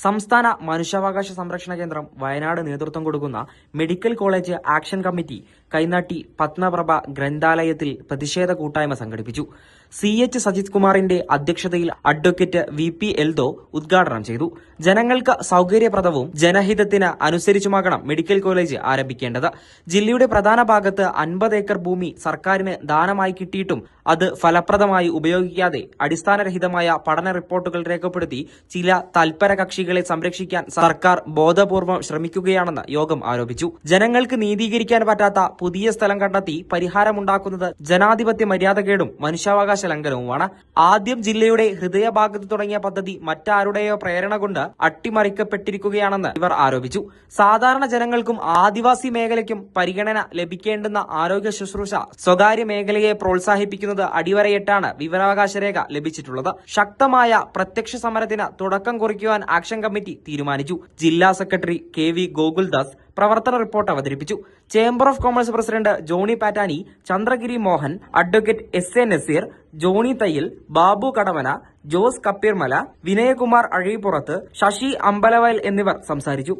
സംസ്ഥാന മനുഷ്യാവകാശ സംരക്ഷണ കേന്ദ്രം വയനാട് നേതൃത്വം കൊടുക്കുന്ന medical college action committee Kainatti Padmaprabha ഗ്രന്ഥാലയത്തിൽ പ്രതിഷേധ കൂട്ടായ്മ സംഘടിപ്പിച്ചു. CH സജിത് കുമാറിന്റെ അധ്യക്ഷതയിൽ അഡ്വക്കേറ്റ് VP എൽദോ ഉദ്ഘാടനം ചെയ്തു. ജനങ്ങൾക്ക് സൌകര്യപ്രദവും ജനഹിതത്തിന് അനുസരിച്ചുമാകണം മെഡിക്കൽ കോളേജ് ആരംഭിക്കേണ്ടത്. ജില്ലയുടെ പ്രധാന ഭാഗത്ത് 50 ഏക്കർ ഭൂമി സർക്കാരിന് ദാനമായി കിട്ടിയിട്ടും അത് ഫലപ്രദമായി ഉപയോഗിക്കാതെ അടിസ്ഥാനരഹിതമായ പഠന റിപ്പോർട്ടുകൾ രേഖപ്പെടുത്തി ചില തൽപര കക്ഷികളെ സംരക്ഷിക്കാൻ സർക്കാർ ബോധപൂർവം ശ്രമിക്കുകയാണെന്ന് യോഗം ആരോപിച്ചു. ജനങ്ങൾക്ക് നീതീകരിക്കാൻ പറ്റാത്ത പുതിയ സ്ഥലം കണ്ടെത്തി പരിഹാരമുണ്ടാക്കുന്നത് ജനാധിപത്യ മര്യാദകേടും മനുഷ്യാവകാശ ലംഘനവുമാണ്. ആദ്യം ജില്ലയുടെ ഹൃദയഭാഗത്ത് തുടങ്ങിയ പദ്ധതി മറ്റാരുടെയോ പ്രേരണ കൊണ്ട് അട്ടിമറിക്കപ്പെട്ടിരിക്കുകയാണെന്ന് ഇവർ ആരോപിച്ചു. സാധാരണ ജനങ്ങൾക്കും ആദിവാസി മേഖലയ്ക്കും പരിഗണന ലഭിക്കേണ്ടുന്ന ആരോഗ്യ ശുശ്രൂഷ സ്വകാര്യ മേഖലയെ പ്രോത്സാഹിപ്പിക്കുന്നത് അടിവരയിട്ടാണ് വിവരാവകാശ രേഖ ലഭിച്ചിട്ടുള്ളത്. ശക്തമായ പ്രത്യക്ഷ സമരത്തിന് തുടക്കം കുറിക്കുവാൻ ആക്ഷൻ കമ്മിറ്റി തീരുമാനിച്ചു. ജില്ലാ സെക്രട്ടറി KV ഗോകുൽദാസ് പ്രവർത്തന റിപ്പോർട്ട് അവതരിപ്പിച്ചു. Chamber of commerce president Johny Pattani, Chandragiri Mohan, advocate SA Naseer, Johny Thayyil, Babu Kadamana, Jose Kappeermala, Vinayakumar അഴീപ്പുറത്ത്, ശശി അമ്പലവയൽ എന്നിവർ സംസാരിച്ചു.